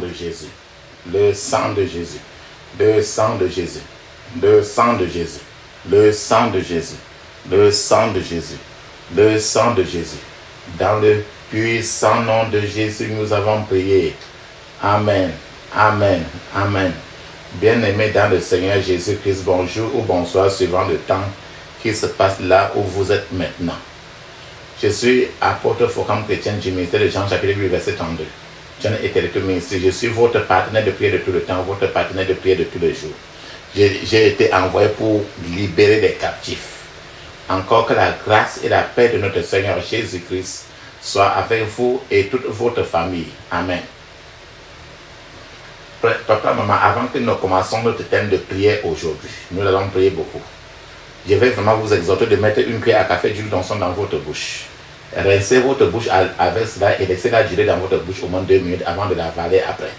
de Jésus. Le sang de Jésus. Le sang de Jésus. Le sang de Jésus. Le sang de Jésus. Le sang de Jésus. Le sang de Jésus. Dans le puissant nom de Jésus, nous avons prié. Amen. Amen. Amen. Bien-aimés dans le Seigneur Jésus-Christ, bonjour ou bonsoir suivant le temps qui se passe là où vous êtes maintenant. Je suis apôtre Focam Chrétien du ministère de Jean, chapitre 8, verset 32. Je n'ai été de ministère. Je suis votre partenaire de prière de tout le temps, votre partenaire de prière de tous les jours. J'ai été envoyé pour libérer les captifs. Encore que la grâce et la paix de notre Seigneur Jésus-Christ soient avec vous et toute votre famille. Amen. Papa, maman, avant que nous commençons notre thème de prière aujourd'hui, nous allons prier beaucoup. Je vais vraiment vous exhorter de mettre une cuillère à café d'huile d'onction dans votre bouche. Rincez votre bouche avec cela et laissez-la durer dans votre bouche au moins 2 minutes avant de l'avaler après.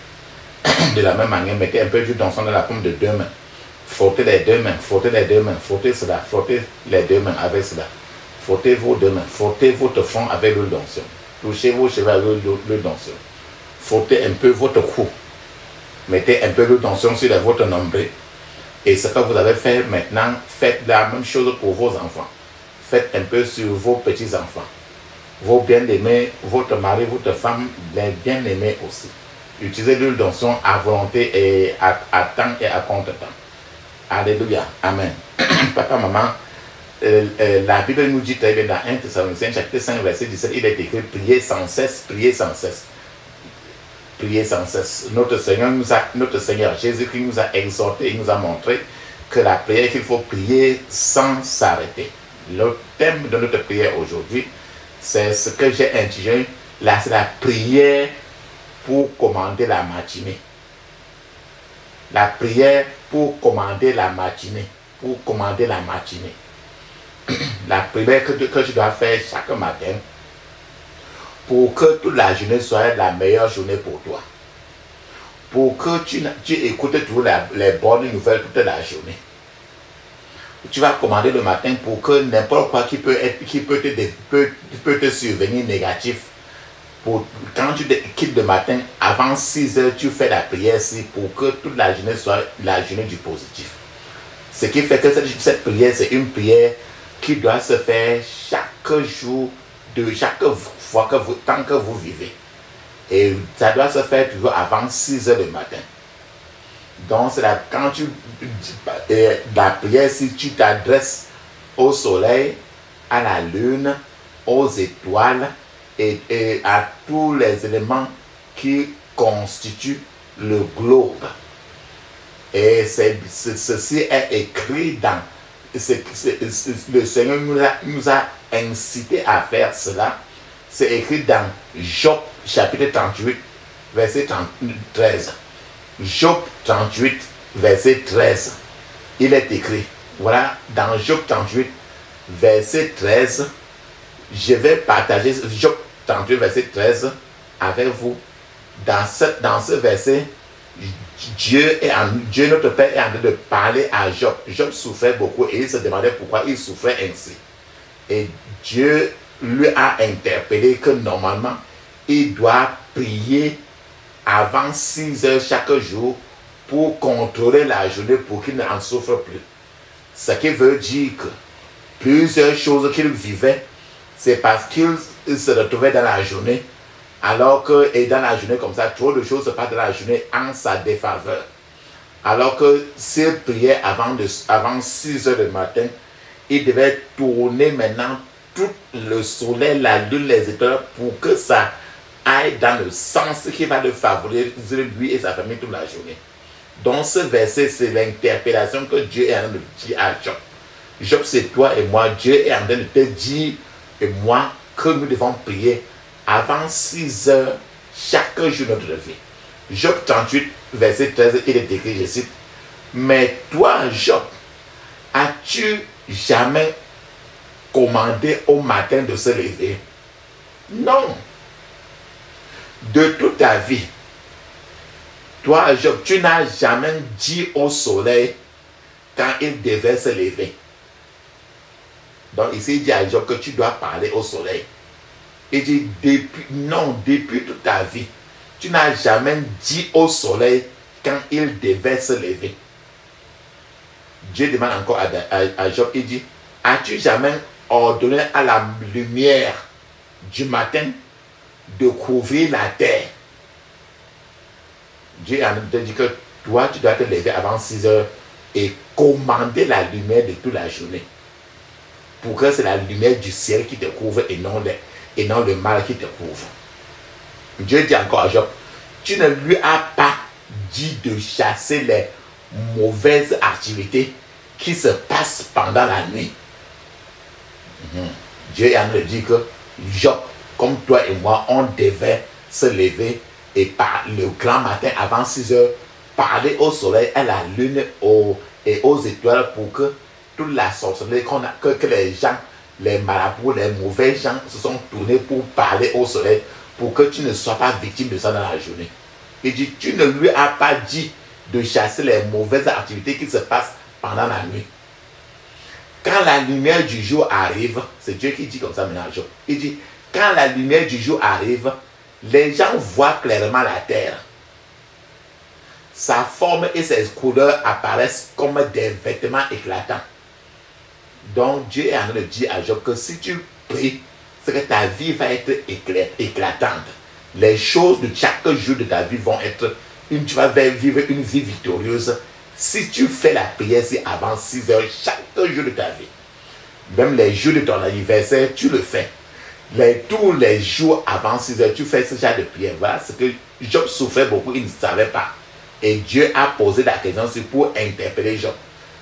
De la même manière, mettez un peu d'huile d'onction dans la paume de 2 mains. Frottez les 2 mains, frottez les 2 mains, frottez cela, frottez les 2 mains avec cela. Frottez vos 2 mains, frottez votre front avec l'huile d'onction. Touchez vos cheveux avec l'huile d'onction. Frottez un peu votre cou. Mettez un peu d'huile d'onction sur votre nombril. Et ce que vous avez fait maintenant, faites la même chose pour vos enfants. Faites un peu sur vos petits-enfants. Vos bien-aimés, votre mari, votre femme, les bien-aimés aussi. Utilisez l'huile d'onction à volonté et à temps et à contre-temps. Alléluia. Amen. Papa, maman, la Bible nous dit très bien dans 1 Thessaloniciens, chapitre 5, verset 17, il est écrit, priez sans cesse, priez sans cesse. Priez sans cesse. Notre Seigneur Jésus-Christ nous a exhorté, il nous a montré que la prière qu'il faut prier sans s'arrêter. Le thème de notre prière aujourd'hui, c'est ce que j'ai intitulé, c'est la prière pour commander la matinée. La prière pour commander la matinée. Pour commander la matinée. La prière que tu dois faire chaque matin pour que toute la journée soit la meilleure journée pour toi. Pour que tu écoutes toujours les bonnes nouvelles toute la journée. Tu vas commander le matin pour que n'importe quoi qui peut te survenir négatif. Quand tu quittes le matin, avant 6 heures, tu fais la prière pour que toute la journée soit la journée du positif. Ce qui fait que cette prière, c'est une prière qui doit se faire chaque jour, de chaque fois tant que vous vivez. Et ça doit se faire toujours avant 6 heures du matin. Donc, c'est là, quand la prière, si tu t'adresses au soleil, à la lune, aux étoiles et à tous les éléments qui constituent le globe. Et ceci est écrit dans... le Seigneur nous a incité à faire cela. C'est écrit dans Job, chapitre 38, verset 13. Job 38, verset 13. Il est écrit, voilà, dans Job 38, verset 13, je vais partager Job 38, verset 13 avec vous. Dans ce verset, Dieu notre Père est en train de parler à Job. Job souffrait beaucoup et il se demandait pourquoi il souffrait ainsi. Et Dieu lui a interpellé que normalement, il doit prier avant 6 heures chaque jour pour contrôler la journée pour qu'il n'en souffre plus. Ce qui veut dire que plusieurs choses qu'il vivait, c'est parce qu'il se retrouvait dans la journée, alors que, et dans la journée comme ça, trop de choses se passent dans la journée en sa défaveur. Alors que s'il priait avant 6 heures du matin, il devait tourner maintenant tout le soleil, la lune, les étoiles, pour que ça aille dans le sens qui va le favoriser lui et sa famille toute la journée. Donc ce verset, c'est l'interpellation que Dieu est en train de dire à Job. Job, c'est toi et moi. Dieu est en train de te dire et moi que nous devons prier avant 6 heures chaque jour de notre vie. Job 38, verset 13, il est écrit, je cite, « Mais toi, Job, as-tu jamais commandé au matin de se lever? » Non. De toute ta vie, toi, Job, tu n'as jamais dit au soleil quand il devait se lever. Donc ici, il dit à Job que tu dois parler au soleil. Il dit, depuis toute ta vie, tu n'as jamais dit au soleil quand il devait se lever. Dieu demande encore à Job, il dit, as-tu jamais ordonné à la lumière du matin de couvrir la terre? Dieu a dit que toi, tu dois te lever avant 6 heures et commander la lumière de toute la journée. Pour que c'est la lumière du ciel qui te couvre et non le mal qui te couvre. Dieu dit encore à Job, tu ne lui as pas dit de chasser les mauvaises activités qui se passent pendant la nuit. Dieu a dit que Job, comme toi et moi, on devait se lever et par le grand matin avant 6 heures, parler au soleil, à la lune et aux étoiles pour que toute la sorcellerie que les gens, les marabouts, les mauvais gens se sont tournés pour parler au soleil, pour que tu ne sois pas victime de ça dans la journée. Il dit, tu ne lui as pas dit de chasser les mauvaises activités qui se passent pendant la nuit. Quand la lumière du jour arrive, c'est Dieu qui dit comme ça maintenant. Il dit, quand la lumière du jour arrive, les gens voient clairement la terre. Sa forme et ses couleurs apparaissent comme des vêtements éclatants. Donc Dieu est en train de dire à Job que si tu pries, c'est que ta vie va être éclatante. Les choses de chaque jour de ta vie vont être, tu vas vivre une vie victorieuse si tu fais la prière avant 6 heures chaque jour de ta vie. Même les jours de ton anniversaire, tu le fais. Tous les jours avant 6 heures, tu fais ce genre de prière. Voilà ce que Job souffrait beaucoup, il ne savait pas. Et Dieu a posé la question pour interpeller Job.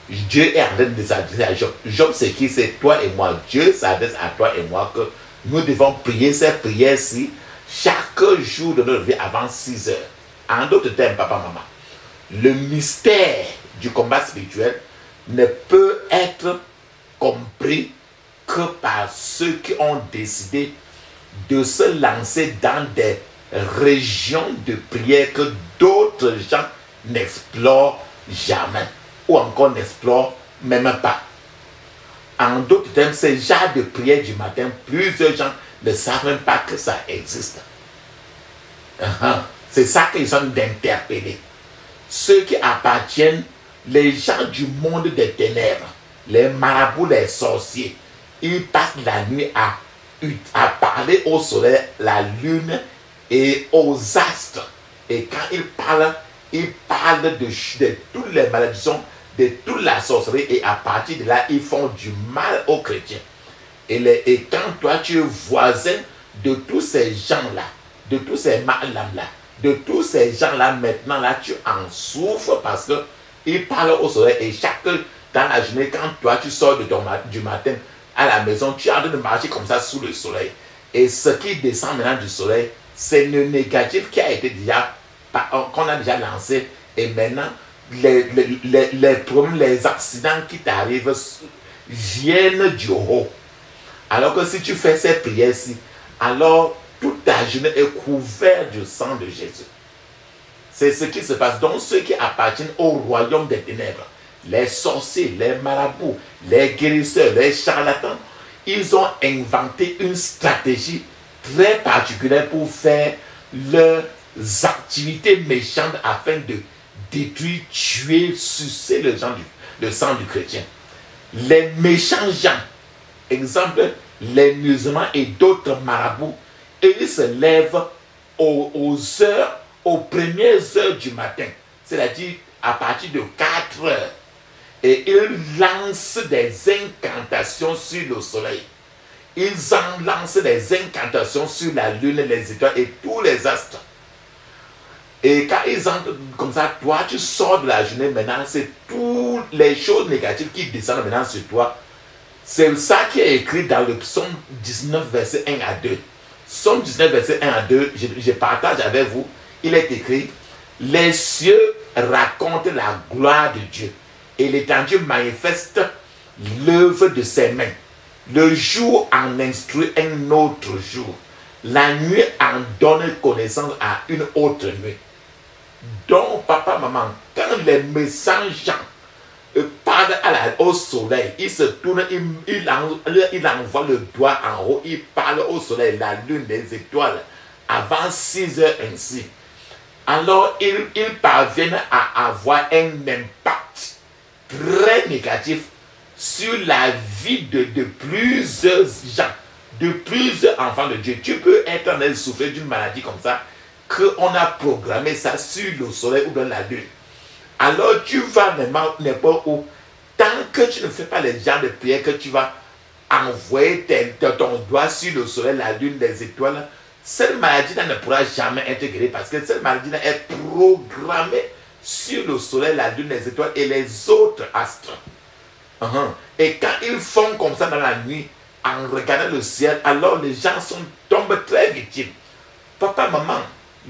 Dieu est en train de s'adresser à Job. Job, c'est qui? C'est toi et moi. Dieu s'adresse à toi et moi que nous devons prier ces prières-ci chaque jour de notre vie avant 6 heures. En d'autres termes, papa, maman, le mystère du combat spirituel ne peut être compris que par ceux qui ont décidé de se lancer dans des régions de prière que d'autres gens n'explorent jamais ou encore n'explorent même pas. En d'autres termes, ces genres de prière du matin, plusieurs gens ne savent même pas que ça existe. C'est ça qu'ils sont d'interpeller. Ceux qui appartiennent, les gens du monde des ténèbres, les marabouts, les sorciers, ils passent la nuit à parler au soleil, la lune et aux astres. Et quand ils parlent de toutes les malédictions, de toute la sorcellerie, et à partir de là, ils font du mal aux chrétiens. Et quand toi, tu es voisin de tous ces gens-là, de tous ces mal-là, de tous ces gens-là, maintenant, là, tu en souffres parce qu'ils parlent au soleil. Et dans la journée, quand toi, tu sors du matin à la maison, tu es en train de marcher comme ça sous le soleil. Et ce qui descend maintenant du soleil, c'est le négatif qui a été qu'on a déjà lancé. Et maintenant, les problèmes, les accidents qui t'arrivent viennent du haut. Alors que si tu fais ces prières-ci, alors toute ta journée est couverte du sang de Jésus. C'est ce qui se passe. Donc ceux qui appartiennent au royaume des ténèbres, les sorciers, les marabouts, les guérisseurs, les charlatans, ils ont inventé une stratégie très particulière pour faire leurs activités méchantes afin de détruire, tuer, sucer le sang du chrétien. Les méchants gens, exemple, les musulmans et d'autres marabouts, ils se lèvent aux premières heures du matin, c'est-à-dire à partir de 4 heures. Et ils lancent des incantations sur le soleil. Ils en lancent des incantations sur la lune, les étoiles et tous les astres. Et quand ils entrent comme ça, toi, tu sors de la journée maintenant, c'est toutes les choses négatives qui descendent maintenant sur toi. C'est ça qui est écrit dans le psaume 19, verset 1 à 2. Psaume 19, verset 1 à 2, je partage avec vous. Il est écrit, les cieux racontent la gloire de Dieu et l'étendue manifeste l'œuvre de ses mains. Le jour en instruit un autre jour. La nuit en donne connaissance à une autre nuit. Donc, papa, maman, quand les méchants gens parlent au soleil, ils se tournent, ils envoient le doigt en haut, ils parlent au soleil, la lune, les étoiles, avant 6 heures ainsi. alors ils parviennent à avoir un impact très négatif sur la vie de plusieurs gens, de plusieurs enfants de Dieu. Tu peux être en train de souffrir d'une maladie comme ça, qu'on a programmé ça sur le soleil ou dans la lune. Alors tu vas n'importe où, tant que tu ne fais pas les genres de prières que tu vas envoyer ton doigt sur le soleil, la lune, les étoiles, cette maladie-là ne pourra jamais être guérie parce que cette maladie-là est programmée sur le soleil, la lune, les étoiles et les autres astres. Et quand ils font comme ça dans la nuit, en regardant le ciel, alors les gens tombent très victimes. Papa, maman,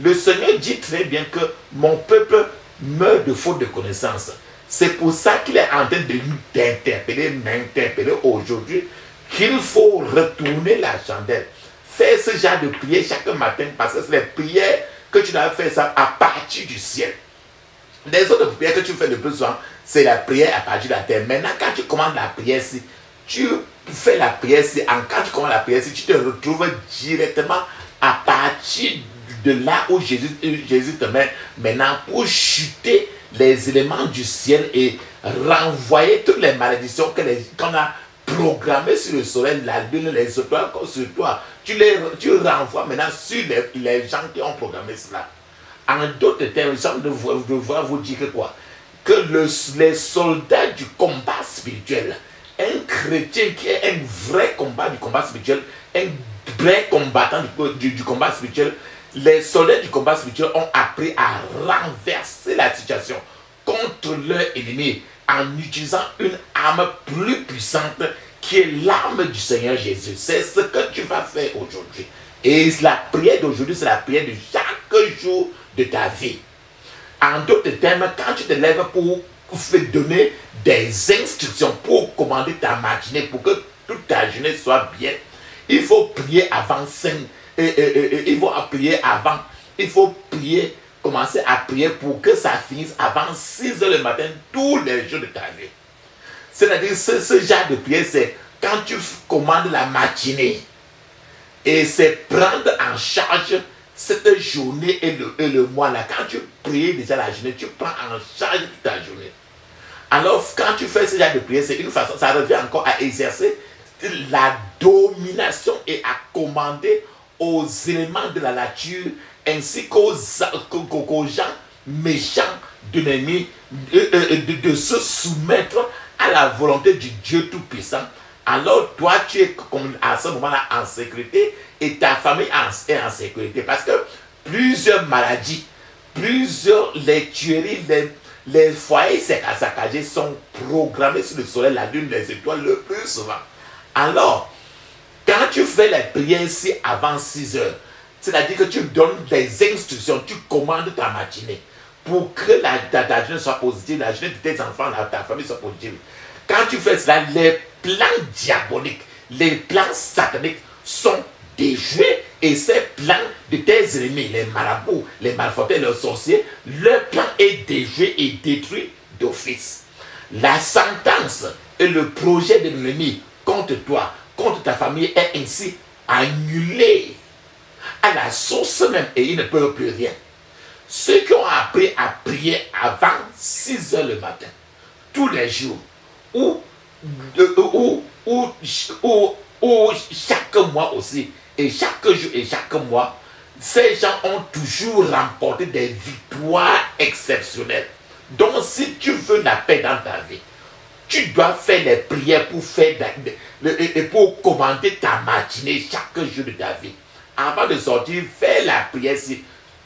le Seigneur dit très bien que mon peuple meurt de faute de connaissance. C'est pour ça qu'il est en train de nous m'interpeller aujourd'hui qu'il faut retourner la chandelle. Faire ce genre de prière chaque matin parce que c'est les prières que tu dois faire ça à partir du ciel. Les autres prières que tu fais le plus souvent, c'est la prière à partir de la terre. Maintenant, quand tu commandes la prière, si tu fais la prière, quand tu commandes la prière, si tu te retrouves directement à partir de là où Jésus te met maintenant pour chuter les éléments du ciel et renvoyer toutes les malédictions qu'on a programmées sur le soleil, la lune, les étoiles sur toi. Tu renvoies maintenant sur les gens qui ont programmé cela. En d'autres termes, je devoir vous dire que quoi? Que les soldats du combat spirituel, un chrétien qui est un vrai combat du combat spirituel, un vrai combattant du combat spirituel, les soldats du combat spirituel ont appris à renverser la situation contre leur ennemi en utilisant une arme plus puissante qui est l'arme du Seigneur Jésus. C'est ce que tu vas faire aujourd'hui. Et la prière d'aujourd'hui, c'est la prière de chaque jour de ta vie. En d'autres termes, quand tu te lèves pour donner des instructions, pour commander ta matinée, pour que toute ta journée soit bien, il faut prier avant 5. Il faut prier avant. Il faut prier, commencer à prier pour que ça finisse avant 6 heures le matin, tous les jours de ta vie. C'est-à-dire, ce genre de prière, c'est quand tu commandes la matinée. Et c'est prendre en charge cette journée et le mois là. Quand tu pries déjà la journée, tu prends en charge toute ta journée. Alors, quand tu fais ce genre de prière, c'est une façon, ça revient encore à exercer la domination et à commander aux éléments de la nature ainsi qu'aux gens méchants de l'ennemi de se soumettre à la volonté du Dieu Tout-Puissant. Alors toi tu es comme à ce moment-là en sécurité et ta famille est en sécurité parce que plusieurs maladies, les tueries, les foyers saccagés sont programmés sur le soleil, la lune, les étoiles le plus souvent. Alors, quand tu fais les prières ici avant 6 heures, c'est-à-dire que tu donnes des instructions, tu commandes ta matinée pour que ta journée soit positive, la journée de tes enfants, ta famille soit positive. Quand tu fais cela, les plans diaboliques, les plans sataniques sont déjoués et ces plans de tes ennemis, les marabouts, les malfaiteurs, les sorciers, leur plan est déjoué et détruit d'office. La sentence et le projet de l'ennemi contre toi, contre ta famille est ainsi annulé à la source même et ils ne peuvent plus rien. Ceux qui ont appris à prier avant 6 heures le matin, tous les jours, ou chaque mois aussi, et chaque jour et chaque mois, ces gens ont toujours remporté des victoires exceptionnelles. Donc si tu veux la paix dans ta vie, tu dois faire les prières pour commander ta matinée chaque jour de ta vie. Avant de sortir, fais la prière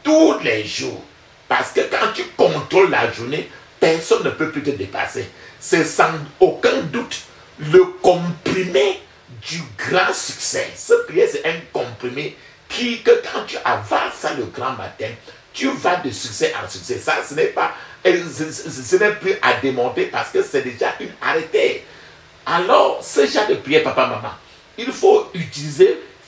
tous les jours. Parce que quand tu contrôles la journée, personne ne peut plus te dépasser. C'est sans aucun doute le comprimé du grand succès. Ce prière, c'est un comprimé que quand tu avales ça le grand matin, tu vas de succès en succès. Ça, ce n'est plus à démonter parce que c'est déjà une arrêtée. Alors, ce genre de prière, papa, maman, il faut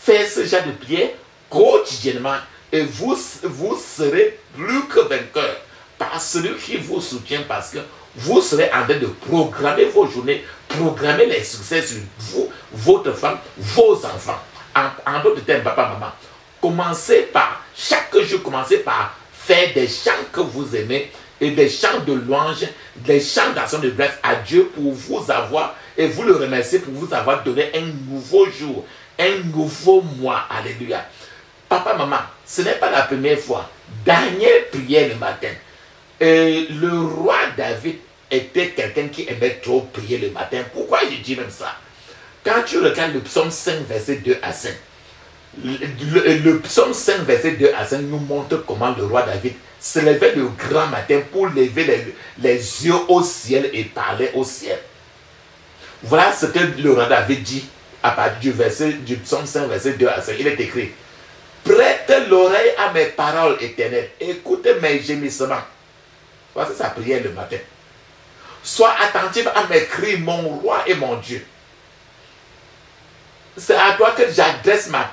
faire ce genre de prière quotidiennement et vous serez plus que vainqueur par celui qui vous soutient parce que vous serez en train de programmer vos journées, programmer les succès sur vous, votre femme, vos enfants. En d'autres termes, papa, maman, chaque jour, commencez par faire des chants que vous aimez et des chants de louange, des chants d'action de grâce à Dieu pour vous avoir et vous le remercier pour vous avoir donné un nouveau jour, un nouveau mois. Alléluia. Papa, maman, ce n'est pas la première fois. Dernière prière le matin. Le roi David était quelqu'un qui aimait trop prier le matin. Pourquoi je dis même ça? Quand tu regardes le psaume 5, verset 2 à 5, le psaume 5, verset 2 à 5 nous montre comment le roi David se levait le grand matin pour lever les yeux au ciel et parler au ciel. Voilà ce que le roi David dit à partir du psaume 5, verset 2 à 5. Il est écrit: prête l'oreille à mes paroles éternelles, écoute mes gémissements. Voici sa prière le matin. Sois attentif à mes cris, mon roi et mon Dieu. C'est à toi que j'adresse ma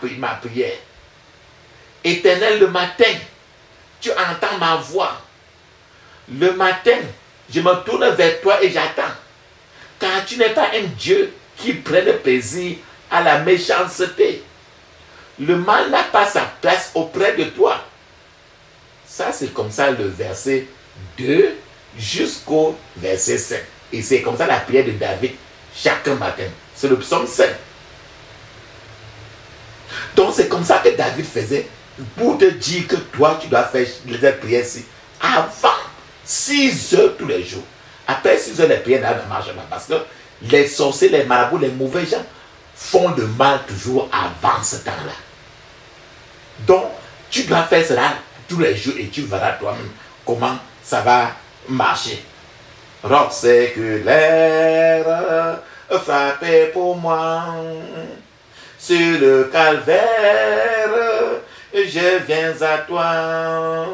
prière. Éternel, le matin, tu entends ma voix. Le matin, je me tourne vers toi et j'attends. Car tu n'es pas un Dieu qui prenne plaisir à la méchanceté. Le mal n'a pas sa place auprès de toi. Ça, c'est comme ça le verset 2 jusqu'au verset 5. Et c'est comme ça la prière de David chaque matin. C'est le psaume 5. Donc c'est comme ça que David faisait pour te dire que toi, tu dois faire les prières-ci avant 6 heures tous les jours. Après 6 heures, les prières ne marchent pas. Parce que les sorciers, les marabouts, les mauvais gens font le mal toujours avant ce temps-là. Donc, tu dois faire cela tous les jours et tu verras toi-même comment ça va marcher. Roc séculaire, frappez pour moi. Sur le calvaire, je viens à toi.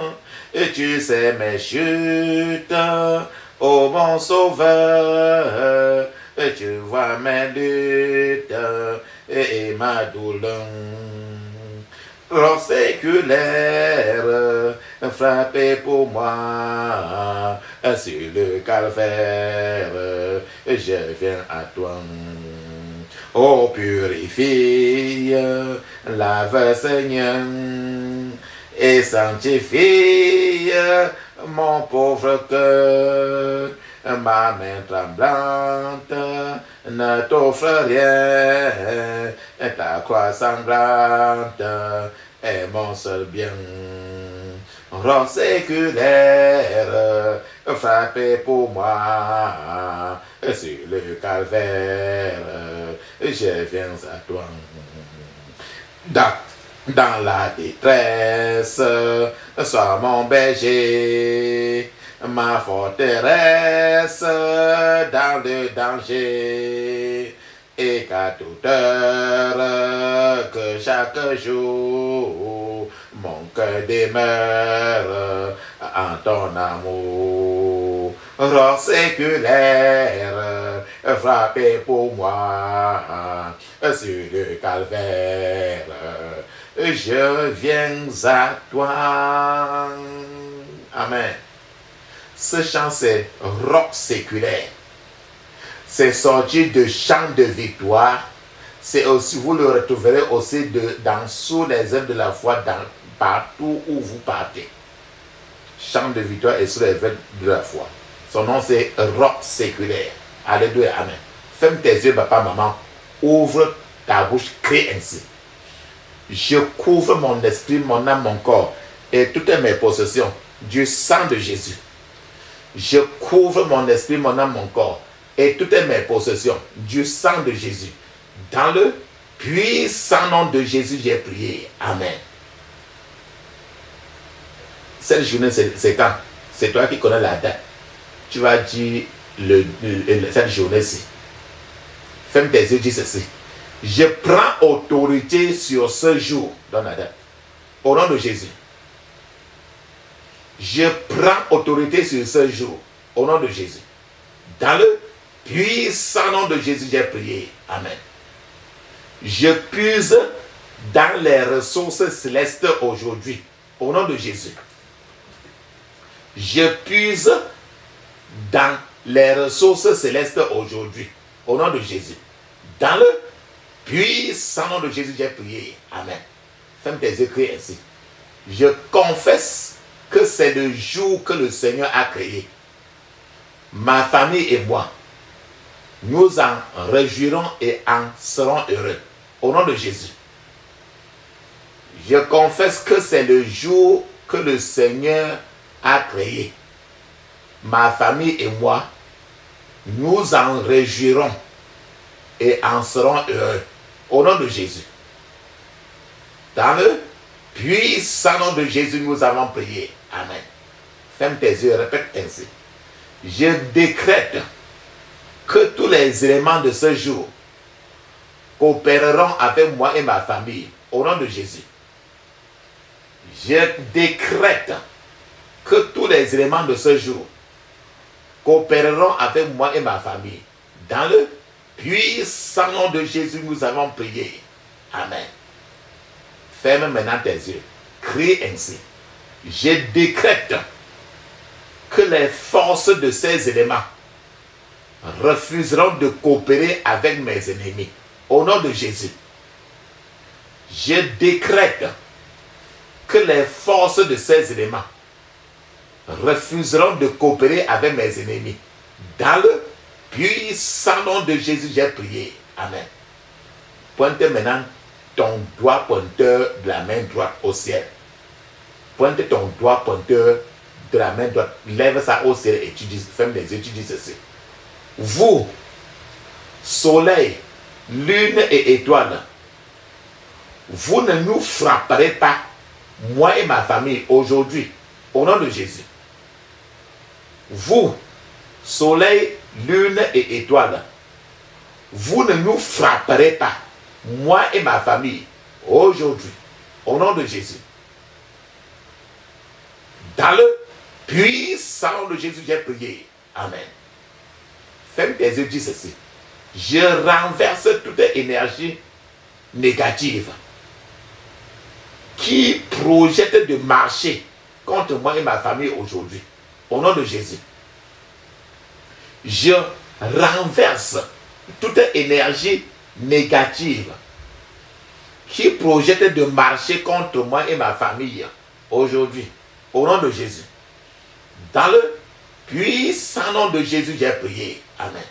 Et tu sais mes chutes, ô mon sauveur. Et tu vois mes luttes et ma douleur. Roc séculaire, frappez pour moi. Sur le calvaire, je viens à toi. Oh, purifie, lave Seigneur, et sanctifie mon pauvre cœur. Ma main tremblante ne t'offre rien, ta croix sanglante est mon seul bien. Roc séculaire, frappez pour moi. Sur le calvaire, je viens à toi. Dans la détresse, sois mon berger, ma forteresse dans le danger. Et qu'à toute heure, que chaque jour, mon cœur demeure en ton amour. Roc séculaire, frappez pour moi. Sur le calvaire, je viens à toi. Amen. Ce chant, c'est roc séculaire. C'est sorti de chant de victoire. C'est aussi, vous le retrouverez aussi sous les œuvres de la foi partout où vous partez. Chant de victoire et sous les œuvres de la foi. Son nom, c'est roc séculaire. Alléluia, amen. Ferme tes yeux, papa, maman. Ouvre ta bouche, crie ainsi. Je couvre mon esprit, mon âme, mon corps et toutes mes possessions du sang de Jésus. Je couvre mon esprit, mon âme, mon corps et toutes mes possessions du sang de Jésus. Dans le puissant nom de Jésus, j'ai prié. Amen. Cette journée, c'est quand? C'est toi qui connais la date. Tu vas dire cette journée-ci. Ferme tes yeux, dis ceci. Je prends autorité sur ce jour. Dans la date. Au nom de Jésus. Je prends autorité sur ce jour. Au nom de Jésus. Dans le puissant nom de Jésus, j'ai prié. Amen. Je puise dans les ressources célestes aujourd'hui. Au nom de Jésus. Je puise dans les ressources célestes aujourd'hui. Au nom de Jésus. Dans le puissant nom de Jésus, j'ai prié. Amen. Ferme tes yeux, crie ainsi. Je confesse que c'est le jour que le Seigneur a créé. Ma famille et moi, nous en réjouirons et en serons heureux. Au nom de Jésus. Je confesse que c'est le jour que le Seigneur a créé. Ma famille et moi, nous en réjouirons et en serons heureux. Au nom de Jésus. Dans le puissant nom de Jésus, nous avons prié. Amen. Ferme tes yeux, répète ainsi. Je décrète que tous les éléments de ce jour coopéreront avec moi et ma famille. Au nom de Jésus. Je décrète que tous les éléments de ce jour coopéreront avec moi et ma famille. Dans le puissant nom de Jésus, nous avons prié. Amen. Ferme maintenant tes yeux. Crie ainsi. Je décrète que les forces de ces éléments refuseront de coopérer avec mes ennemis. Au nom de Jésus. Je décrète que les forces de ces éléments refuseront de coopérer avec mes ennemis. Dans le puissant nom de Jésus, j'ai prié. Amen. Pointe maintenant ton doigt pointeur de la main droite au ciel. Pointe ton doigt pointeur de la main droite. Lève ça au ciel et tu dis, ferme les yeux, tu dis ceci. Vous, soleil, lune et étoiles, vous ne nous frapperez pas, moi et ma famille, aujourd'hui, au nom de Jésus. Vous, soleil, lune et étoiles, vous ne nous frapperez pas, moi et ma famille, aujourd'hui, au nom de Jésus. Dans le puissant nom de Jésus, j'ai prié. Amen. Ferme tes yeux, dis ceci. Je renverse toute énergie négative qui projette de marcher contre moi et ma famille aujourd'hui. Au nom de Jésus. Je renverse toute énergie négative qui projette de marcher contre moi et ma famille aujourd'hui. Au nom de Jésus. Dans le puissant nom de Jésus, j'ai prié. Amen.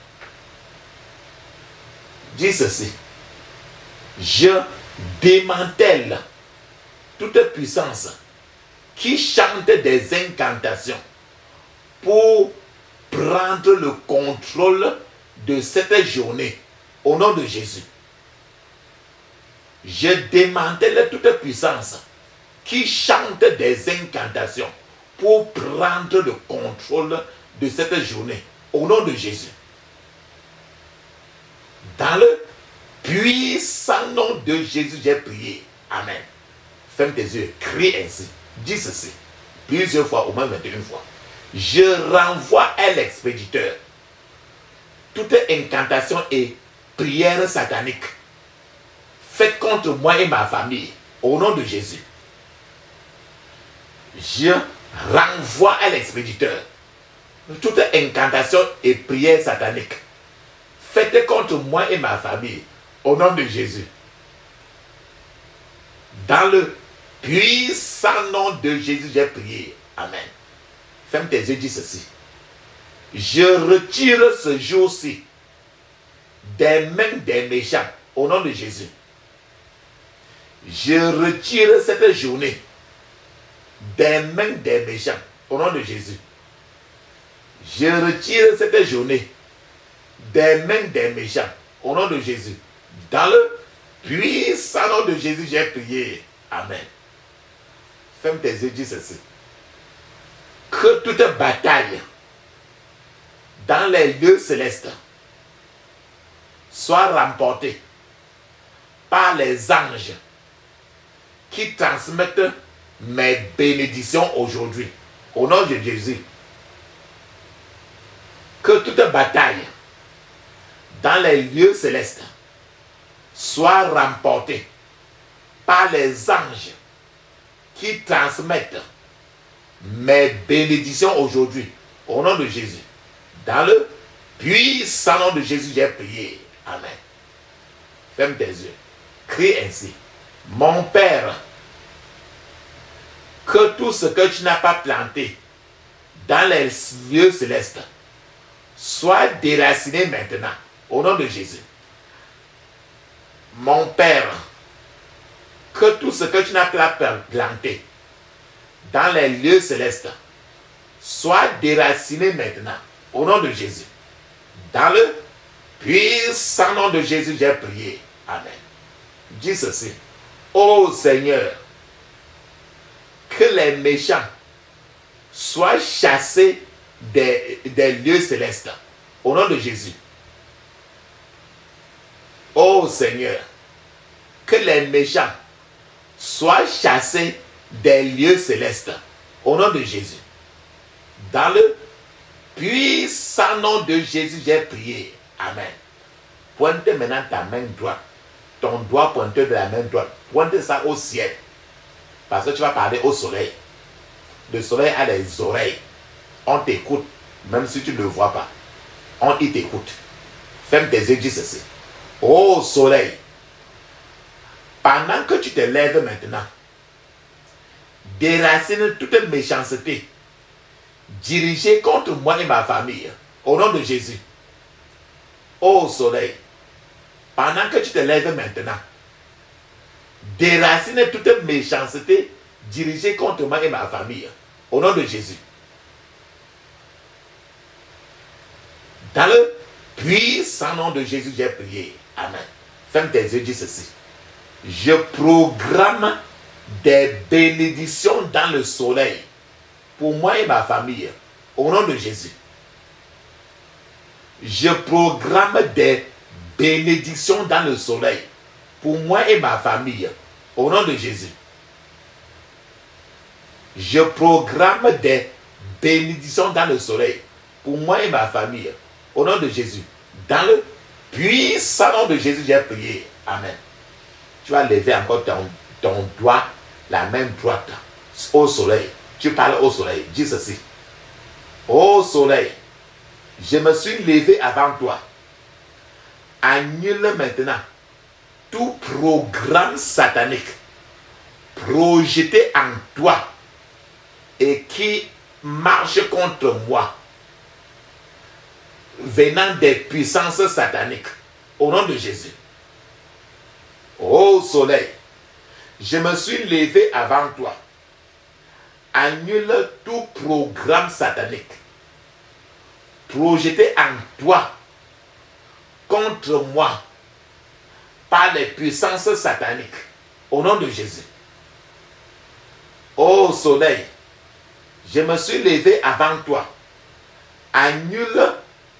Dis ceci. Je démantèle toute puissance qui chante des incantations pour prendre le contrôle de cette journée au nom de Jésus. Je démantèle toute puissance qui chante des incantations pour prendre le contrôle de cette journée au nom de Jésus. Dans le puissant nom de Jésus, j'ai prié. Amen. Ferme tes yeux, crie ainsi. Dis ceci. Plusieurs fois, au moins 21 fois. Je renvoie à l'expéditeur toute incantation et prière satanique faites contre moi et ma famille au nom de Jésus. Je renvoie à l'expéditeur toute incantation et prière satanique faites contre moi et ma famille au nom de Jésus. Dans le puissant nom de Jésus, j'ai prié. Amen. Ferme tes yeux, dis ceci. Je retire ce jour-ci des mains des méchants au nom de Jésus. Je retire cette journée des mains des méchants au nom de Jésus. Je retire cette journée des mains des méchants au nom de Jésus. Dans le puissant nom de Jésus, j'ai prié. Amen. Ferme tes yeux, dis ceci. Que toute bataille dans les lieux célestes soit remportée par les anges qui transmettent mes bénédictions aujourd'hui. Au nom de Jésus. Que toute bataille dans les lieux célestes soit remportée par les anges qui transmettent mes bénédictions aujourd'hui. Au nom de Jésus. Dans le puissant nom de Jésus, j'ai prié. Amen. Ferme tes yeux. Crie ainsi. Mon Père, que tout ce que tu n'as pas planté dans les lieux célestes soit déraciné maintenant, au nom de Jésus. Mon Père, que tout ce que tu n'as pas planté dans les lieux célestes soit déraciné maintenant, au nom de Jésus. Dans le puissant nom de Jésus, j'ai prié. Amen. Dis ceci. Ô Seigneur, que les méchants soient chassés des lieux célestes, au nom de Jésus. Ô Seigneur, que les méchants soient chassés des lieux célestes, au nom de Jésus. Dans le puissant nom de Jésus, j'ai prié. Amen. Pointe maintenant ta main droite, ton doigt pointeur de la main droite, pointe ça au ciel. Parce que tu vas parler au soleil. Le soleil a des oreilles. On t'écoute, même si tu ne le vois pas. Il t'écoute. Ferme tes yeux, dis ceci. Ô soleil, pendant que tu te lèves maintenant, déracine toute méchanceté dirigée contre moi et ma famille, au nom de Jésus. Ô soleil, pendant que tu te lèves maintenant, déracine toute méchanceté dirigée contre moi et ma famille, au nom de Jésus. Dans le puissant nom de Jésus, j'ai prié. Amen. Ferme tes yeux, dis ceci. Je programme des bénédictions dans le soleil pour moi et ma famille, au nom de Jésus. Je programme des bénédictions dans le soleil pour moi et ma famille, au nom de Jésus. Je programme des bénédictions dans le soleil pour moi et ma famille, au nom de Jésus. Dans le puissant nom de Jésus, j'ai prié. Amen. Tu vas lever encore ton doigt, la main droite, au soleil. Tu parles au soleil. Dis ceci. Ô soleil, je me suis levé avant toi. Annule maintenant tout programme satanique projeté en toi et qui marche contre moi, venant des puissances sataniques, au nom de Jésus. Ô soleil, je me suis levé avant toi. Annule tout programme satanique projeté en toi contre moi par les puissances sataniques, au nom de Jésus. Ô soleil, je me suis levé avant toi. Annule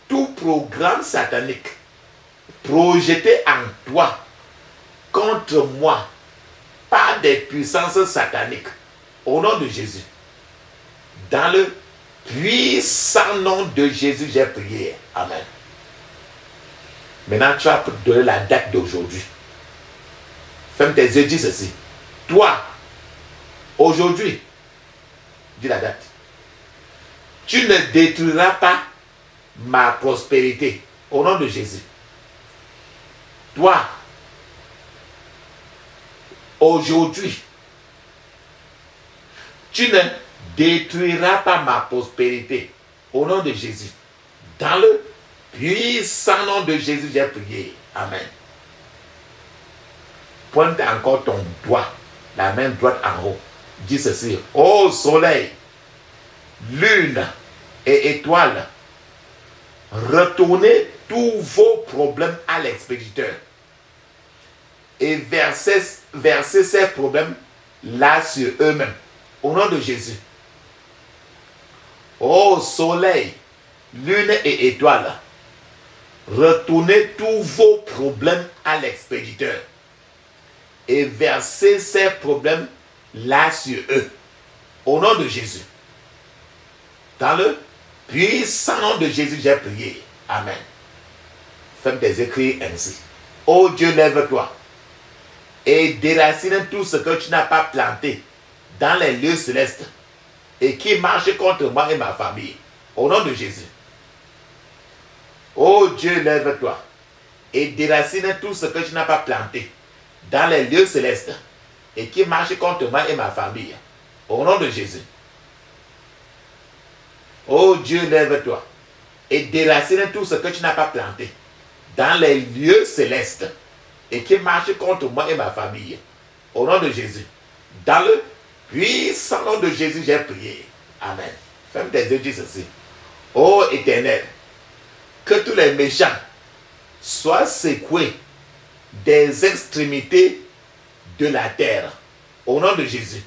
tout programme satanique projeté en toi contre moi par des puissances sataniques, au nom de Jésus. Dans le puissant nom de Jésus, j'ai prié. Amen. Maintenant, tu vas donner la date d'aujourd'hui. Ferme tes yeux, dis ceci. Toi, aujourd'hui, dis la date. Tu ne détruiras pas ma prospérité, au nom de Jésus. Toi, aujourd'hui, tu ne détruiras pas ma prospérité, au nom de Jésus. Dans le puissant nom de Jésus, j'ai prié. Amen. Pointe encore ton doigt, la main droite en haut. Dis ceci. Ô soleil, lune et étoiles, retournez tous vos problèmes à l'expéditeur et versez ces problèmes là sur eux-mêmes, au nom de Jésus. Ô soleil, lune et étoiles, retournez tous vos problèmes à l'expéditeur et versez ces problèmes là sur eux, au nom de Jésus. Dans le puissant nom de Jésus, j'ai prié. Amen. Fais des écrits ainsi. Ô Dieu, lève-toi et déracine tout ce que tu n'as pas planté dans les lieux célestes et qui marche contre moi et ma famille, au nom de Jésus. Ô Dieu, lève-toi et déracine tout ce que tu n'as pas planté dans les lieux célestes et qui marche contre moi et ma famille, Au nom de Jésus. Oh Dieu, lève-toi et déracine tout ce que tu n'as pas planté dans les lieux célestes et qui marche contre moi et ma famille. Au nom de Jésus. Dans le puissant nom de Jésus, j'ai prié. Amen. Ferme tes yeux, dis ceci. Ô Éternel, que tous les méchants soient secoués des extrémités de la terre. Au nom de Jésus.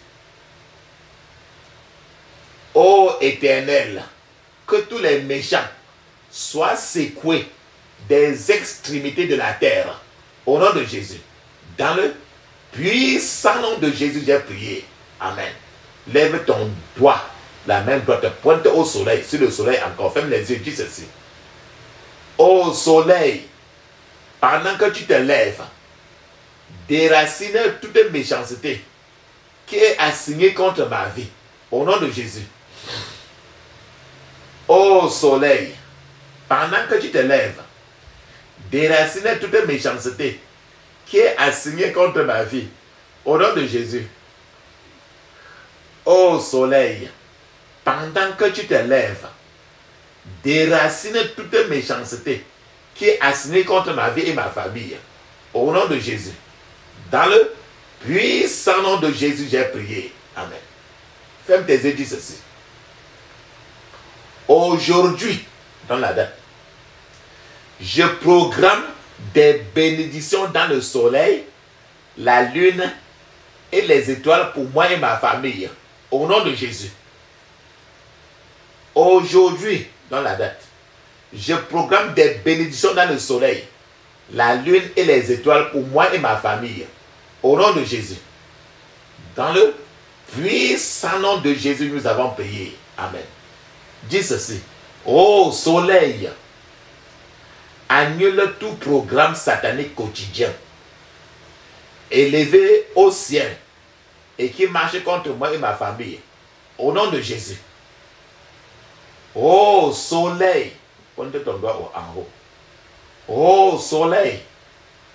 Ô Éternel, que tous les méchants soient secoués des extrémités de la terre. Au nom de Jésus. Dans le puissant nom de Jésus, j'ai prié. Amen. Lève ton doigt, la main droite, pointe au soleil. Sur le soleil encore, ferme les yeux, dis ceci. Ô soleil, pendant que tu te lèves, déracine toute méchanceté qui est assignée contre ma vie. Au nom de Jésus. Ô soleil, pendant que tu te lèves, déracine toute méchanceté qui est assignée contre ma vie. Au nom de Jésus. Ô soleil, pendant que tu te lèves, déracine toute méchanceté qui est assignée contre ma vie et ma famille. Au nom de Jésus. Dans le puissant nom de Jésus, j'ai prié. Amen. Ferme tes yeux, dis ceci. Aujourd'hui, dans la date, je programme des bénédictions dans le soleil, la lune et les étoiles pour moi et ma famille. Au nom de Jésus. Aujourd'hui, dans la date, je programme des bénédictions dans le soleil, la lune et les étoiles pour moi et ma famille. Au nom de Jésus. Dans le puissant nom de Jésus, nous avons prié. Amen. Dis ceci. Ô soleil, annule tout programme satanique quotidien, élevé au ciel, et qui marche contre moi et ma famille. Au nom de Jésus. Ô soleil, pointe ton doigt en haut. Ô soleil,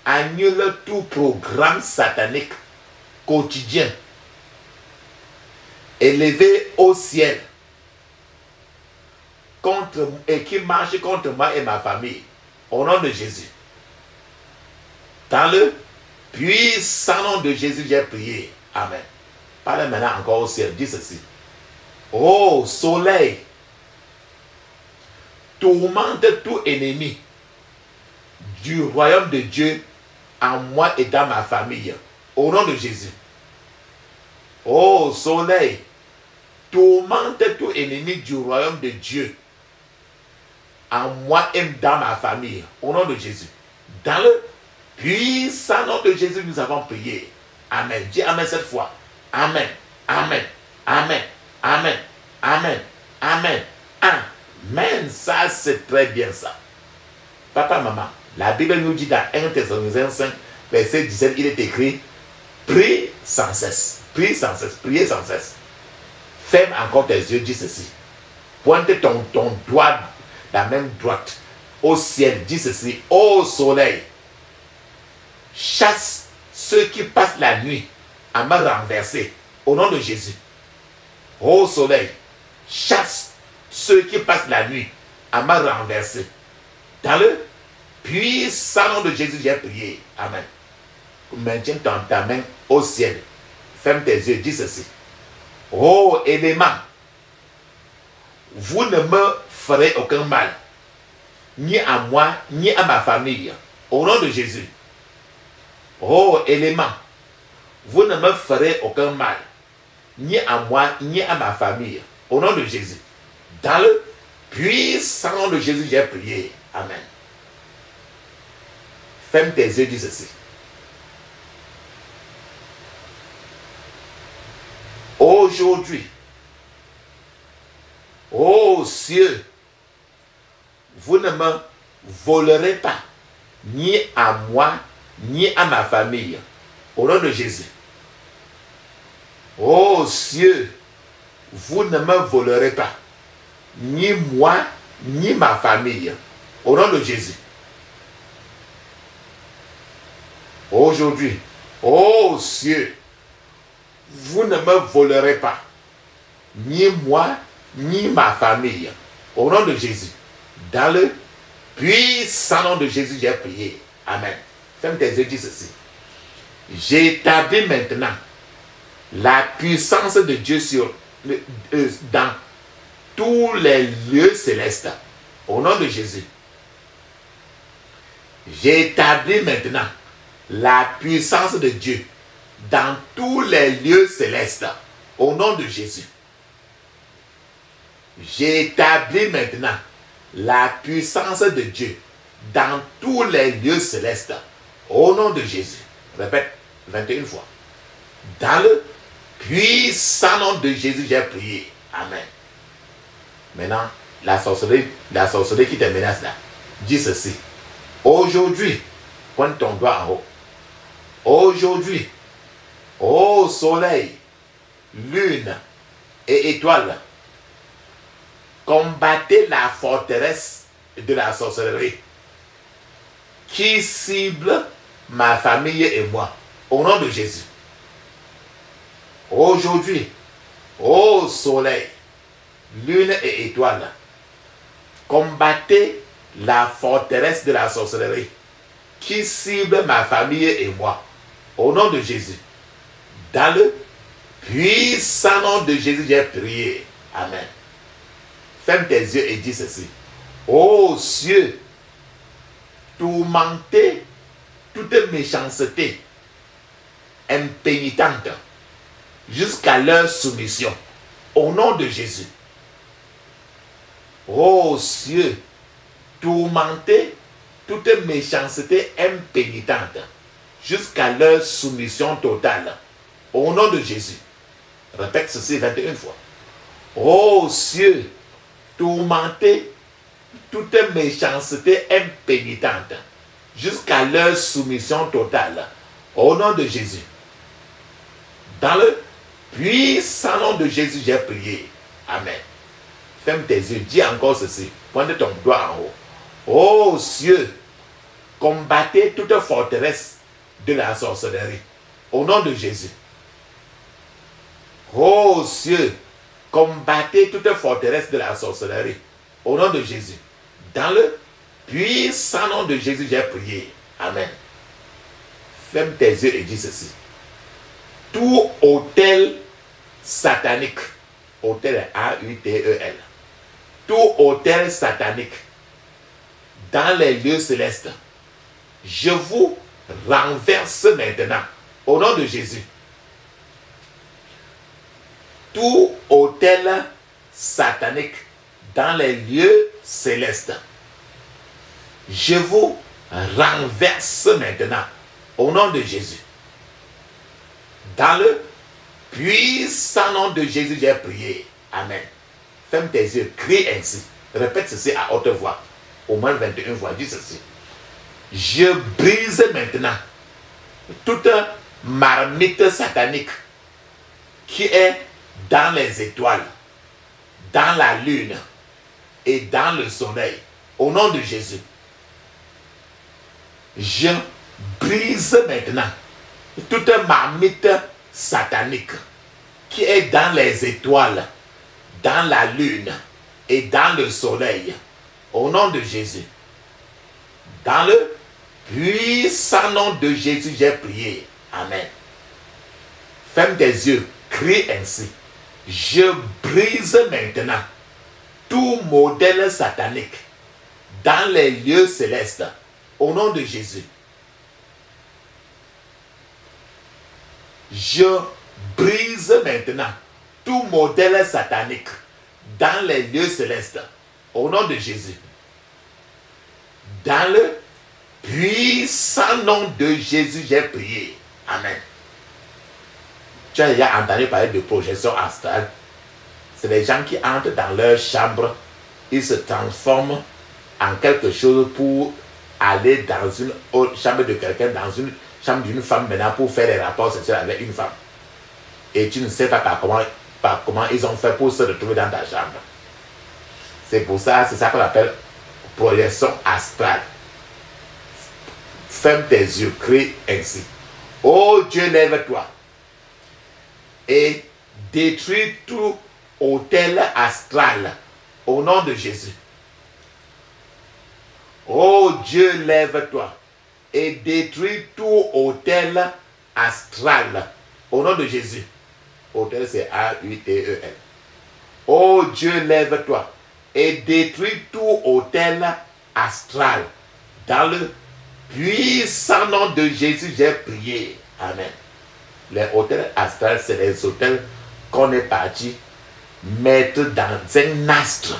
annule tout programme satanique quotidien, élevé au ciel, et qui marche contre moi et ma famille. Au nom de Jésus. Dans le puissant nom de Jésus, j'ai prié. Amen. Parlez maintenant encore au ciel. Dis ceci. Ô soleil, tourmente tout ennemi du royaume de Dieu en moi et dans ma famille. Au nom de Jésus. Ô soleil, tourmente tout ennemi du royaume de Dieu en moi et dans ma famille. Au nom de Jésus. Dans le puissant nom de Jésus, nous avons prié. Amen. Dis Amen cette fois. Amen. Amen. Amen. Amen. Amen. Amen. Amen. Ça, c'est très bien ça. Papa, maman, la Bible nous dit dans 1 Thessaloniciens 5, verset 17, il est écrit, prie sans cesse. Prie sans cesse. Priez sans cesse. Ferme encore tes yeux, dis ceci. Pointe ton doigt, la main droite, au ciel, dis ceci. Ô soleil, chasse ceux qui passent la nuit à me renverser. Au nom de Jésus. Ô soleil, chasse ceux qui passent la nuit à me renverser. Dans le puissant nom de Jésus, j'ai prié. Amen. Maintiens ta main au ciel. Ferme tes yeux, dis ceci. Ô élément, vous ne me ferez aucun mal, ni à moi, ni à ma famille. Au nom de Jésus. Ô élément, vous ne me ferez aucun mal, ni à moi, ni à ma famille. Au nom de Jésus. Dans le puissant nom de Jésus, j'ai prié. Amen. Ferme tes yeux, dis ceci. Aujourd'hui, ô cieux, vous ne me volerez pas, ni à moi, ni à ma famille. Au nom de Jésus. Ô cieux, vous ne me volerez pas, ni moi, ni ma famille. Au nom de Jésus. Aujourd'hui, ô cieux, vous ne me volerez pas, ni moi, ni ma famille. Au nom de Jésus. Dans le puissant nom de Jésus, j'ai prié. Amen. Ferme tes yeux, dis ceci. J'établis maintenant la puissance de Dieu dans tous les lieux célestes. Au nom de Jésus. J'établis maintenant la puissance de Dieu dans tous les lieux célestes. Au nom de Jésus. J'établis maintenant la puissance de Dieu dans tous les lieux célestes. Au nom de Jésus. Répète 21 fois. Dans le puissant nom de Jésus, j'ai prié. Amen. Maintenant, la sorcellerie qui te menace là, dis ceci. Aujourd'hui, pointe ton doigt en haut. Aujourd'hui, ô soleil, lune et étoiles, combattez la forteresse de la sorcellerie qui cible ma famille et moi. Au nom de Jésus. Aujourd'hui, ô soleil, lune et étoiles, combattez la forteresse de la sorcellerie qui cible ma famille et moi. Au nom de Jésus. Dans le puissant nom de Jésus, j'ai prié. Amen. Ferme tes yeux et dis ceci. Ô cieux, tourmentez toute méchanceté impénitente jusqu'à leur soumission. Au nom de Jésus. Ô cieux, tourmentez toute méchanceté impénitente jusqu'à leur soumission totale. Au nom de Jésus. Répète ceci 21 fois. Ô cieux, tourmentez toute méchanceté impénitente jusqu'à leur soumission totale. Au nom de Jésus. Dans le puissant nom de Jésus, j'ai prié. Amen. Ferme tes yeux. Dis encore ceci. Pointe ton doigt en haut. Ô cieux, combattez toute forteresse de la sorcellerie. Au nom de Jésus. Ô cieux, combattez toute forteresse de la sorcellerie. Au nom de Jésus. Dans le puissant nom de Jésus, j'ai prié. Amen. Ferme tes yeux et dis ceci. Tout autel satanique, autel A-U-T-E-L, tout autel satanique dans les lieux célestes, je vous renverse maintenant au nom de Jésus. Tout autel satanique dans les lieux célestes, je vous renverse maintenant au nom de Jésus. Dans le puissant nom de Jésus, j'ai prié. Amen. Ferme tes yeux, crie ainsi. Répète ceci à haute voix. Au moins 21 fois, dis ceci. Je brise maintenant toute marmite satanique qui est dans les étoiles, dans la lune et dans le soleil. Au nom de Jésus. Je brise maintenant toute marmite satanique qui est dans les étoiles, dans la lune et dans le soleil. Au nom de Jésus. Dans le puissant nom de Jésus, j'ai prié. Amen. Ferme tes yeux, crie ainsi. Je brise maintenant tout modèle satanique dans les lieux célestes. Au nom de Jésus. Je brise maintenant tout modèle satanique dans les lieux célestes. Au nom de Jésus. Dans le puissant nom de Jésus, j'ai prié. Amen. Tu as déjà entendu parler de projection astrale. C'est les gens qui entrent dans leur chambre. Ils se transforment en quelque chose pour aller dans une autre chambre de quelqu'un, dans une chambre d'une femme maintenant pour faire des rapports sexuels avec une femme. Et tu ne sais pas par comment ils ont fait pour se retrouver dans ta chambre. C'est pour ça, c'est ça qu'on appelle projection astrale. Ferme tes yeux, crie ainsi. Oh Dieu, lève-toi et détruis tout autel astral au nom de Jésus. Oh Dieu, lève-toi et détruis tout autel astral au nom de Jésus. Autel, c'est A-U-T-E-L. Oh Dieu, lève-toi et détruis tout autel astral. Dans le puissant nom de Jésus, j'ai prié. Amen. Les autels astrales, c'est les autels qu'on est parti mettre dans un astre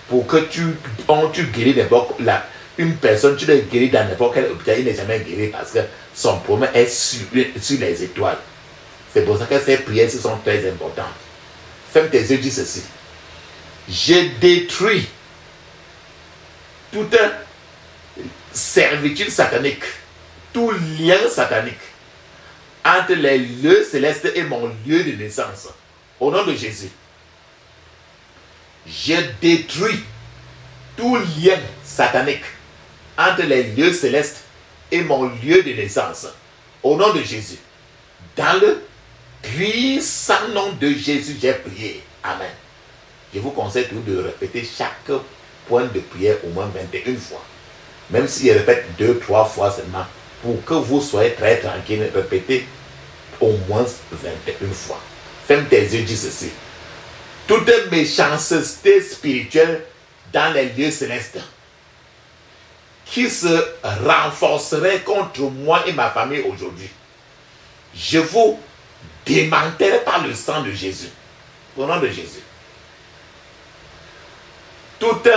pour que tu guéris n'importe une personne, tu l'as guéri dans n'importe quel hôpital, il n'est jamais guéri parce que son problème est sur les étoiles. C'est pour ça que ces prières sont très importantes. Ferme tes yeux, dis ceci. Je détruis toute servitude satanique, tout lien satanique entre les lieux célestes et mon lieu de naissance. Au nom de Jésus. Je détruis tout lien satanique entre les lieux célestes et mon lieu de naissance. Au nom de Jésus. Dans le puissant nom de Jésus, j'ai prié. Amen. Je vous conseille toujours de répéter chaque point de prière au moins 21 fois. Même s'il répète 2-3 fois seulement, pour que vous soyez très tranquille, répétez au moins 21 fois. Ferme tes yeux, dis ceci. Toute méchanceté spirituelle dans les lieux célestes qui se renforcerait contre moi et ma famille aujourd'hui, je vous démantèle par le sang de Jésus. Au nom de Jésus. Toute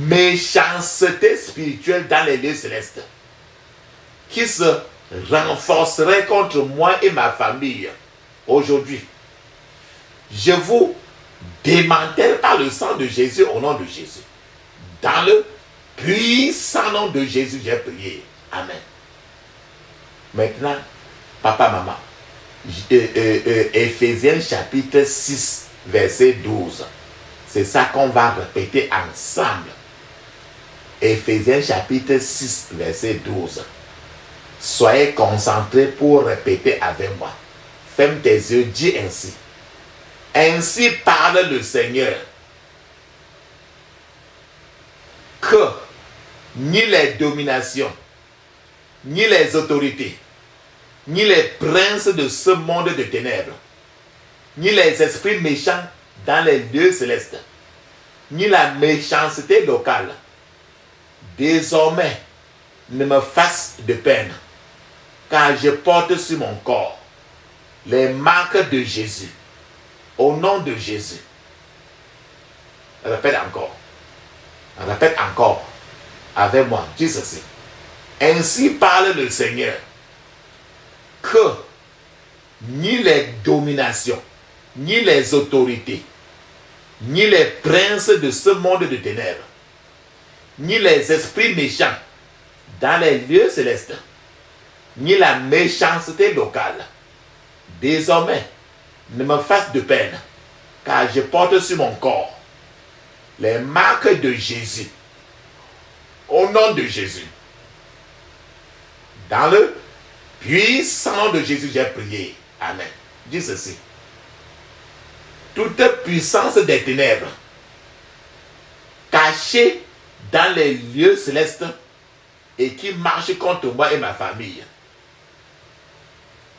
méchanceté spirituelle dans les lieux célestes qui se renforcerait contre moi et ma famille aujourd'hui, je vous démantèle par le sang de Jésus au nom de Jésus. Dans le puissant nom de Jésus, j'ai prié. Amen. Maintenant, papa, maman, Éphésiens chapitre 6, verset 12. C'est ça qu'on va répéter ensemble. Éphésiens chapitre 6, verset 12. Soyez concentrés pour répéter avec moi. Ferme tes yeux, dis ainsi. Ainsi parle le Seigneur, que ni les dominations, ni les autorités, ni les princes de ce monde de ténèbres, ni les esprits méchants dans les lieux célestes, ni la méchanceté locale, désormais ne me fassent de peine, car je porte sur mon corps les marques de Jésus. Au nom de Jésus. Répète encore. Répète encore. Avec moi. Dis ceci. Ainsi parle le Seigneur, que ni les dominations, ni les autorités, ni les princes de ce monde de ténèbres, ni les esprits méchants dans les lieux célestes, ni la méchanceté locale, désormais, ne me fasse de peine, car je porte sur mon corps les marques de Jésus. Au nom de Jésus. Dans le puissant nom de Jésus, j'ai prié. Amen. Dis ceci. Toute puissance des ténèbres cachée dans les lieux célestes et qui marche contre moi et ma famille.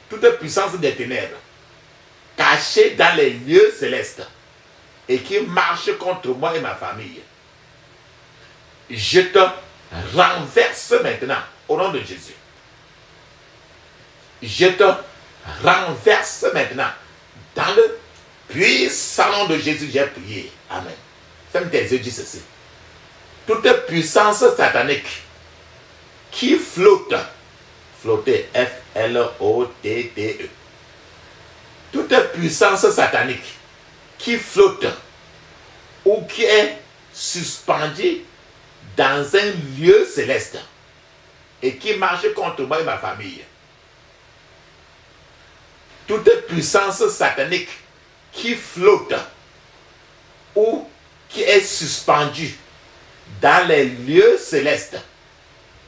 Toute puissance des ténèbres cachée dans les lieux célestes et qui marche contre moi et ma famille. Je te renverse maintenant au nom de Jésus. Je te renverse maintenant dans le puissant nom de Jésus. J'ai prié. Amen. Ferme tes yeux, dis ceci. Toute puissance satanique qui flotte, flotter, F-L-O-T-T-E. Toute puissance satanique qui flotte ou qui est suspendue dans un lieu céleste et qui marche contre moi et ma famille. Toute puissance satanique qui flotte ou qui est suspendue dans les lieux célestes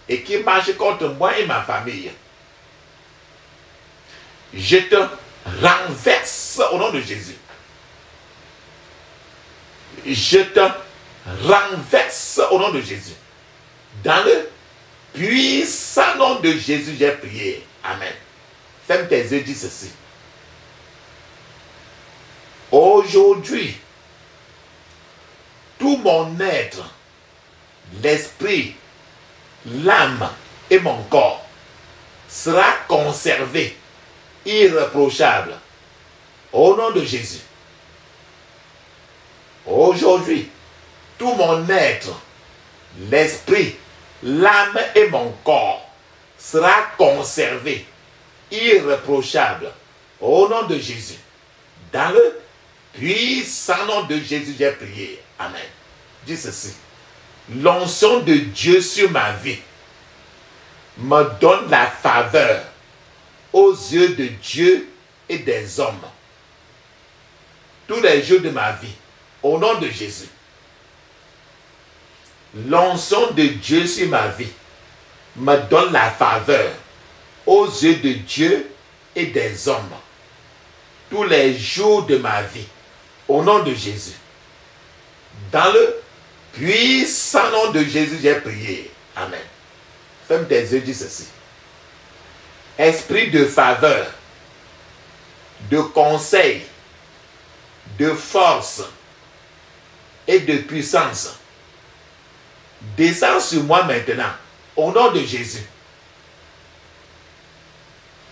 et qui marche contre moi et ma famille. Je te renverse au nom de Jésus. je te renverse au nom de Jésus. Dans le puissant nom de Jésus, j'ai prié. Amen. Ferme tes yeux, dis ceci. Aujourd'hui, tout mon être, l'esprit, l'âme et mon corps sera conservé, irréprochable, au nom de Jésus. Aujourd'hui, tout mon être, l'esprit, l'âme et mon corps sera conservé, irréprochable, au nom de Jésus. Dans le puissant nom de Jésus, j'ai prié. Amen. Dis ceci. L'onction de Dieu sur ma vie me donne la faveur aux yeux de Dieu et des hommes. Tous les jours de ma vie, au nom de Jésus. L'onction de Dieu sur ma vie me donne la faveur aux yeux de Dieu et des hommes. Tous les jours de ma vie, au nom de Jésus. Dans le puissant nom de Jésus, j'ai prié. Amen. Ferme tes yeux, dis ceci. Esprit de faveur, de conseil, de force et de puissance, descends sur moi maintenant, au nom de Jésus.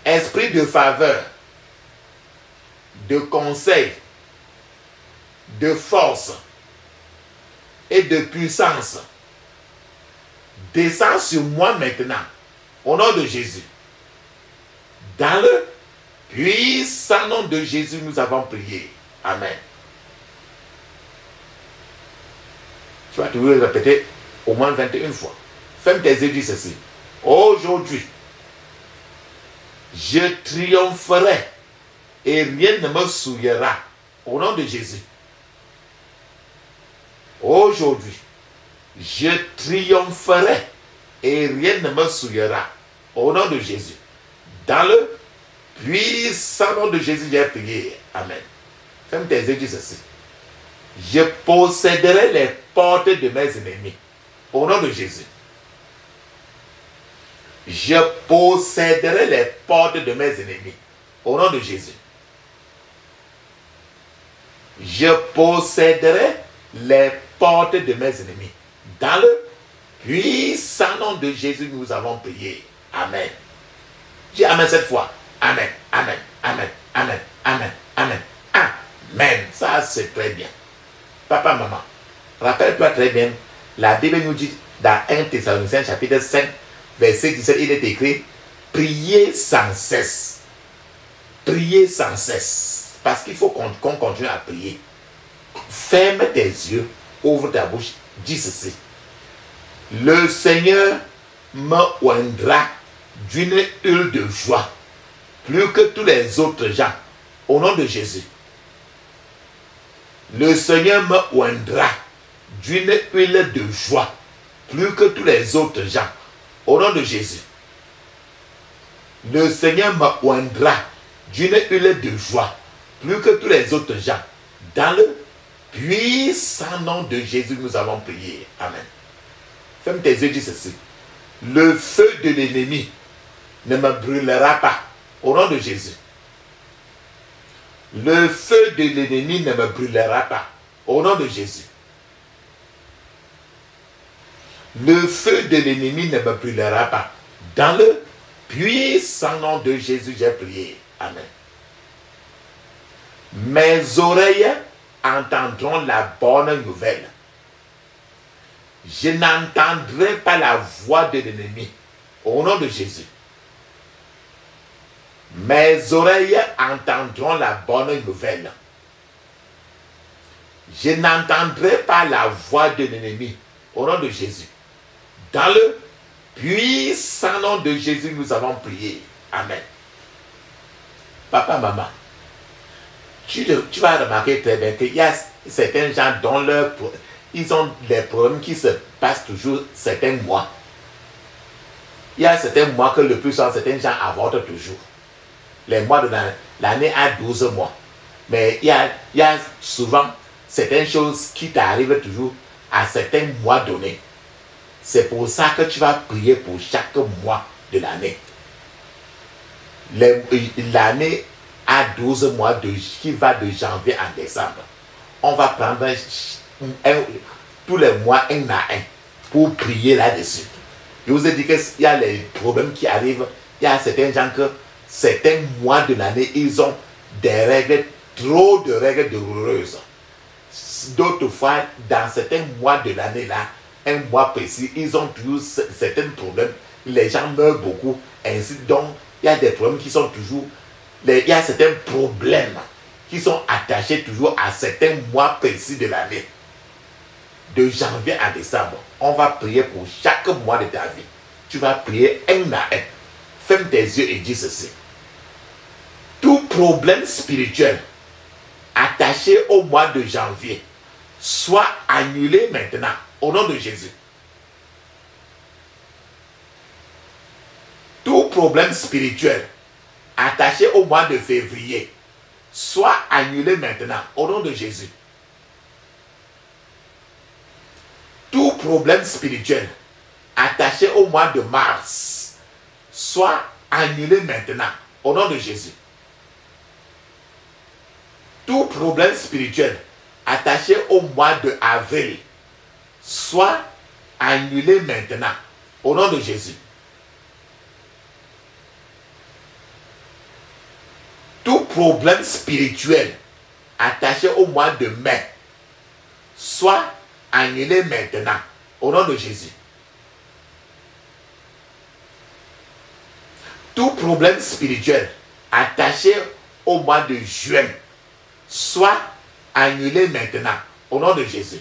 Esprit de faveur, de conseil, de force et de puissance, descends sur moi maintenant, au nom de Jésus. Dans le puissant nom de Jésus, nous avons prié. Amen. Tu vas toujours répéter au moins 21 fois. Ferme tes yeux, dis ceci. Aujourd'hui, je triompherai et rien ne me souillera, au nom de Jésus. Aujourd'hui, je triompherai et rien ne me souillera, au nom de Jésus. Dans le puissant nom de Jésus, j'ai prié. Amen. Ferme tes yeux, dis ceci. Je posséderai les portes de mes ennemis, au nom de Jésus. Je posséderai les portes de mes ennemis, au nom de Jésus. Je posséderai les portes de mes ennemis. Dans le puissant nom de Jésus, nous avons prié. Amen. Dis Amen cette fois. Amen, Amen, Amen, Amen, Amen, Amen, Amen. Ça, c'est très bien. Papa, maman, rappelle-toi très bien, la Bible nous dit dans 1 Thessaloniciens chapitre 5, verset 17, il est écrit, priez sans cesse. Priez sans cesse. Parce qu'il faut qu'on continue à prier. Ferme tes yeux, ouvre ta bouche, dis ceci. Le Seigneur me oindra d'une huile de joie, plus que tous les autres gens, au nom de Jésus. Le Seigneur me oindra d'une huile de joie, plus que tous les autres gens, au nom de Jésus. Le Seigneur me oindra d'une huile de joie, plus que tous les autres gens. Dans le puissant nom de Jésus, nous avons prié. Amen. Ferme tes yeux, dis ceci. Le feu de l'ennemi ne me brûlera pas, au nom de Jésus. Le feu de l'ennemi ne me brûlera pas, au nom de Jésus. Le feu de l'ennemi ne me brûlera pas. Dans le puissant nom de Jésus, j'ai prié. Amen. Mes oreilles entendront la bonne nouvelle. Je n'entendrai pas la voix de l'ennemi, au nom de Jésus. Mes oreilles entendront la bonne nouvelle. Je n'entendrai pas la voix de l'ennemi, au nom de Jésus. Dans le puissant nom de Jésus, nous avons prié. Amen. Papa, maman, tu vas remarquer très bien qu'il y a certains gens dont ils ont des problèmes qui se passent toujours certains mois. Il y a certains mois que le plus souvent, certains gens avortent toujours. Les mois de l'année a 12 mois. Mais il y a souvent certaines choses qui t'arrivent toujours à certains mois donnés. C'est pour ça que tu vas prier pour chaque mois de l'année. L'année a 12 mois qui va de janvier à décembre. On va prendre tous les mois un à un pour prier là-dessus. Je vous ai dit qu'il y a les problèmes qui arrivent. Il y a certains gens que certains mois de l'année, ils ont des règles, trop de règles douloureuses. D'autres fois, dans certains mois de l'année là, un mois précis, ils ont toujours certains problèmes. Les gens meurent beaucoup. Ainsi donc, il y a des problèmes qui sont toujours... Il y a certains problèmes qui sont attachés toujours à certains mois précis de l'année. De janvier à décembre, on va prier pour chaque mois de ta vie. Tu vas prier un à un. Ferme tes yeux et dis ceci. Tout problème spirituel attaché au mois de janvier soit annulé maintenant au nom de Jésus. Tout problème spirituel attaché au mois de février soit annulé maintenant au nom de Jésus. Tout problème spirituel attaché au mois de mars soit annulé maintenant au nom de Jésus. Tout problème spirituel attaché au mois de avril soit annulé maintenant au nom de Jésus. Tout problème spirituel attaché au mois de mai soit annulé maintenant au nom de Jésus. Tout problème spirituel attaché au mois de juin soit annulé maintenant au nom de Jésus.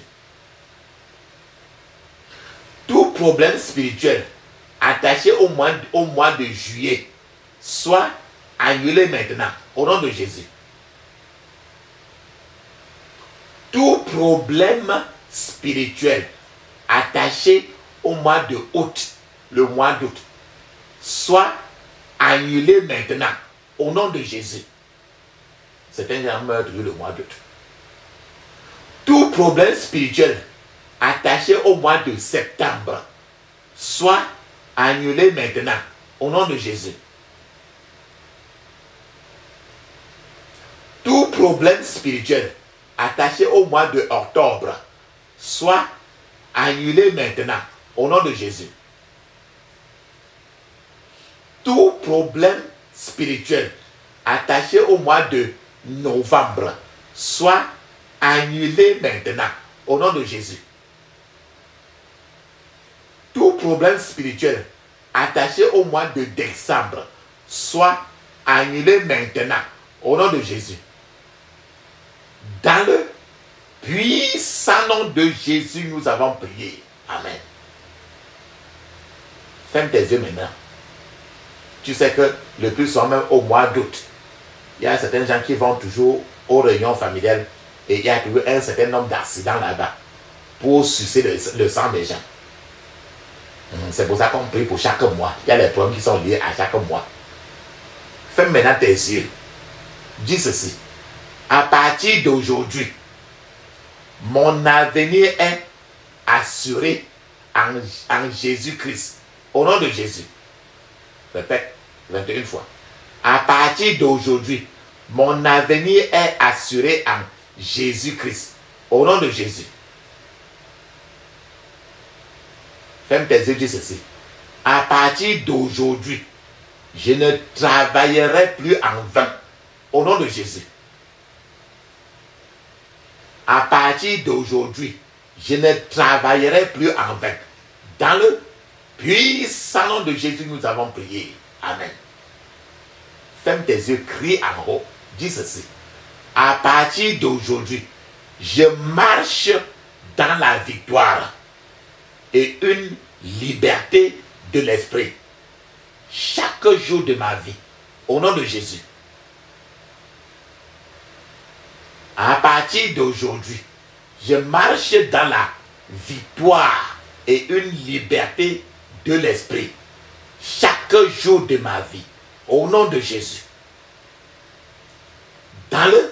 Tout problème spirituel attaché au mois de juillet soit annulé maintenant au nom de Jésus. Tout problème spirituel attaché au mois de août, le mois d'août, soit annulé maintenant au nom de Jésus. Certains gens meurent toujours le mois d'août. Tout problème spirituel attaché au mois de septembre soit annulé maintenant au nom de Jésus. Tout problème spirituel attaché au mois de octobre soit annulé maintenant au nom de Jésus. Tout problème spirituel attaché au mois de novembre soit annulé maintenant au nom de Jésus. Tout problème spirituel attaché au mois de décembre soit annulé maintenant au nom de Jésus. Dans le puissant nom de Jésus, nous avons prié. Amen. Ferme tes yeux maintenant. Tu sais que le plus souvent, même au mois d'août, il y a certains gens qui vont toujours aux réunions familiales et il y a toujours un certain nombre d'accidents là-bas pour sucer le sang des gens. C'est pour ça qu'on prie pour chaque mois. Il y a les problèmes qui sont liés à chaque mois. Ferme maintenant tes yeux. Dis ceci. À partir d'aujourd'hui, mon avenir est assuré en Jésus-Christ. Au nom de Jésus. Répète 21 fois. À partir d'aujourd'hui, mon avenir est assuré en Jésus-Christ. Au nom de Jésus. Ferme tes yeux, dis ceci. À partir d'aujourd'hui, je ne travaillerai plus en vain. Au nom de Jésus. À partir d'aujourd'hui, je ne travaillerai plus en vain. Dans le puissant nom de Jésus, nous avons prié. Amen. Ferme tes yeux, crie en haut. Dis ceci. À partir d'aujourd'hui, je marche dans la victoire et une liberté de l'esprit. Chaque jour de ma vie. Au nom de Jésus. À partir d'aujourd'hui, je marche dans la victoire et une liberté de l'esprit. Chaque jour de ma vie. Au nom de Jésus. Dans le